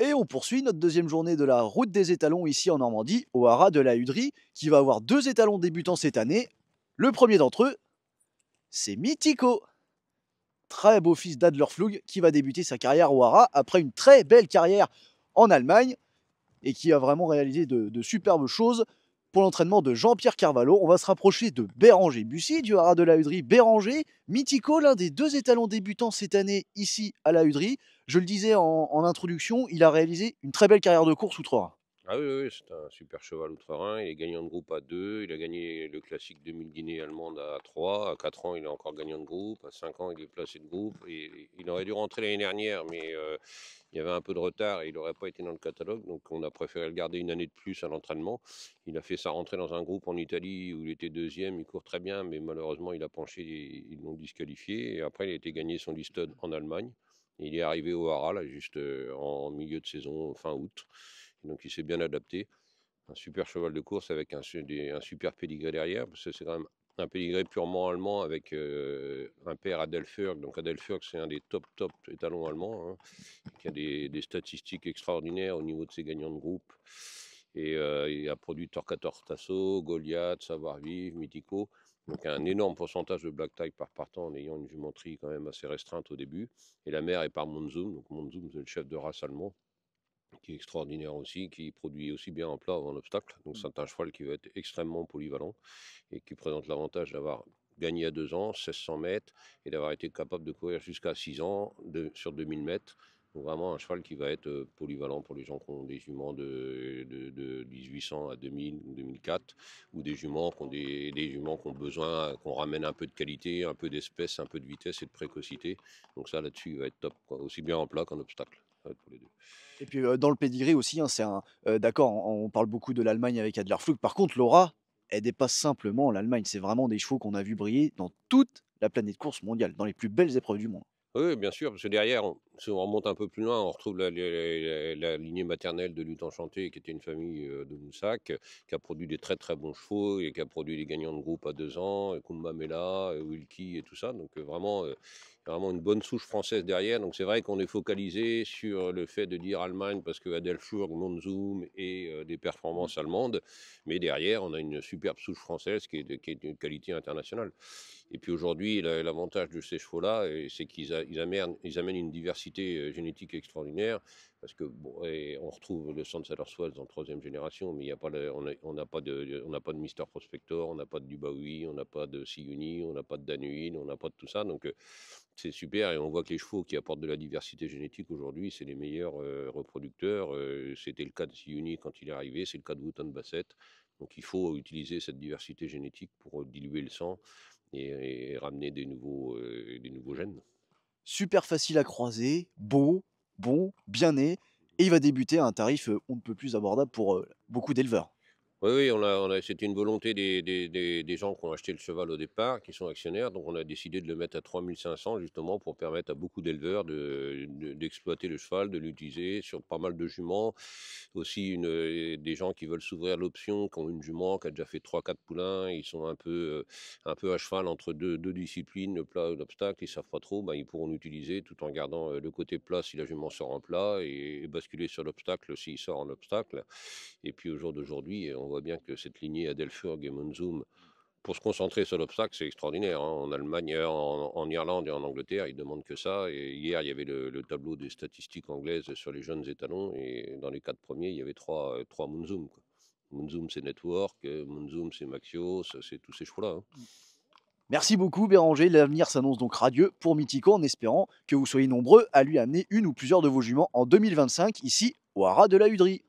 Et on poursuit notre deuxième journée de la route des étalons ici en Normandie, au haras de la Huderie, qui va avoir deux étalons débutants cette année. Le premier d'entre eux, c'est Mythico, très beau fils d'Adlerflug, qui va débuter sa carrière au haras après une très belle carrière en Allemagne et qui a vraiment réalisé de superbes choses. Pour l'entraînement de Jean-Pierre Carvalho, on va se rapprocher de Béranger Bussy du haras de la Huderie. Béranger, Mythico, l'un des deux étalons débutants cette année ici à la Huderie. Je le disais en introduction, il a réalisé une très belle carrière de course outre-Rhin. Ah oui, oui, oui, c'est un super cheval outre-Rhin. Il est gagnant de groupe à 2. Il a gagné le classique 2000 Guinée allemande à 3. À 4 ans, il est encore gagnant de groupe. À 5 ans, il est placé de groupe. Et il aurait dû rentrer l'année dernière, mais il y avait un peu de retard et il n'aurait pas été dans le catalogue. Donc on a préféré le garder une année de plus à l'entraînement. Il a fait sa rentrée dans un groupe en Italie où il était deuxième. Il court très bien, mais malheureusement, il a penché. Ils l'ont disqualifié. Et après, il a été gagné son listed en Allemagne. Il est arrivé au Haras, là, juste en milieu de saison, fin août. Donc il s'est bien adapté. Un super cheval de course avec un super pédigré derrière, parce que c'est quand même un pédigré purement allemand avec un père Adelfurg. Donc Adelfurg, c'est un des top étalons allemands, hein, qui a des statistiques extraordinaires au niveau de ses gagnants de groupe. Et il a produit Torquator Tasso, Goliath, Savoir-Vivre, Mythico. Donc un énorme pourcentage de black type par partant en ayant une jumenterie quand même assez restreinte au début. Et la mère est par Monzoom. Donc Monzoom, c'est le chef de race allemand qui est extraordinaire aussi, qui produit aussi bien en plat qu'en obstacle. Donc c'est un cheval qui va être extrêmement polyvalent et qui présente l'avantage d'avoir gagné à 2 ans, 1600 mètres, et d'avoir été capable de courir jusqu'à 6 ans sur 2000 mètres. Donc vraiment un cheval qui va être polyvalent pour les gens qui ont des juments de 1800 à 2000 ou 2004, ou des juments qui ont des juments qui ont besoin, qu'on ramène un peu de qualité, un peu d'espèce, un peu de vitesse et de précocité. Donc ça là-dessus il va être top, quoi. Aussi bien en plat qu'en obstacle. Ça va être pour les deux. Et puis dans le pédigré aussi, hein, d'accord, on parle beaucoup de l'Allemagne avec Adlerflug. Par contre, Laura, elle dépasse simplement l'Allemagne. C'est vraiment des chevaux qu'on a vu briller dans toute la planète course mondiale, dans les plus belles épreuves du monde. Oui, oui, bien sûr, parce que derrière, si on remonte un peu plus loin, on retrouve la lignée maternelle de Lutte Enchantée, qui était une famille de Moussac, qui a produit des très très bons chevaux et qui a produit des gagnants de groupe à 2 ans, Kumba Mela, Wilkie et tout ça. Donc vraiment une bonne souche française derrière. Donc c'est vrai qu'on est focalisé sur le fait de dire Allemagne parce que Adelfurg, Monzoom et des performances allemandes. Mais derrière, on a une superbe souche française qui est de qualité internationale. Et puis aujourd'hui, l'avantage de ces chevaux-là, c'est qu'ils amènent une diversité génétique extraordinaire. Parce que bon, et on retrouve le Sansa Swells en troisième génération, mais il y a pas on n'a pas de Mister Prospector, on n'a pas de Dubaoui, on n'a pas de Siuni, on n'a pas de Danuil, on n'a pas de tout ça. Donc c'est super. Et on voit que les chevaux qui apportent de la diversité génétique aujourd'hui, c'est les meilleurs reproducteurs. C'était le cas de Siuni quand il est arrivé, c'est le cas de Wotton Bassett. Donc il faut utiliser cette diversité génétique pour diluer le sang et ramener des nouveaux gènes. Super facile à croiser, beau, bon, bien né, et il va débuter à un tarif on ne peut plus abordable pour beaucoup d'éleveurs. Oui, oui, c'était une volonté des gens qui ont acheté le cheval au départ, qui sont actionnaires. Donc, on a décidé de le mettre à 3500 justement pour permettre à beaucoup d'éleveurs d'exploiter le cheval, de l'utiliser sur pas mal de juments. Aussi, des gens qui veulent s'ouvrir l'option, qui ont une jument qui a déjà fait 3 4 poulains, ils sont un peu à cheval entre deux disciplines, le plat et l'obstacle, ils savent pas trop, ben, ils pourront l'utiliser tout en gardant le côté plat si la jument sort en plat et basculer sur l'obstacle s'il sort en obstacle. Et puis au jour d'aujourd'hui, on voit bien que cette lignée Adelfurg et Monzoom, pour se concentrer sur l'obstacle, c'est extraordinaire, hein. En Allemagne, en Irlande et en Angleterre, ils demandent que ça. Et hier, il y avait le tableau des statistiques anglaises sur les jeunes étalons. Et dans les 4 premiers, il y avait trois Monzoom, quoi. Monzoom, c'est Network, Monzoom, c'est Maxios, c'est tous ces chevaux-là, hein. Merci beaucoup Béranger, l'avenir s'annonce donc radieux pour Mythico en espérant que vous soyez nombreux à lui amener une ou plusieurs de vos juments en 2025 ici au haras de la Huderie.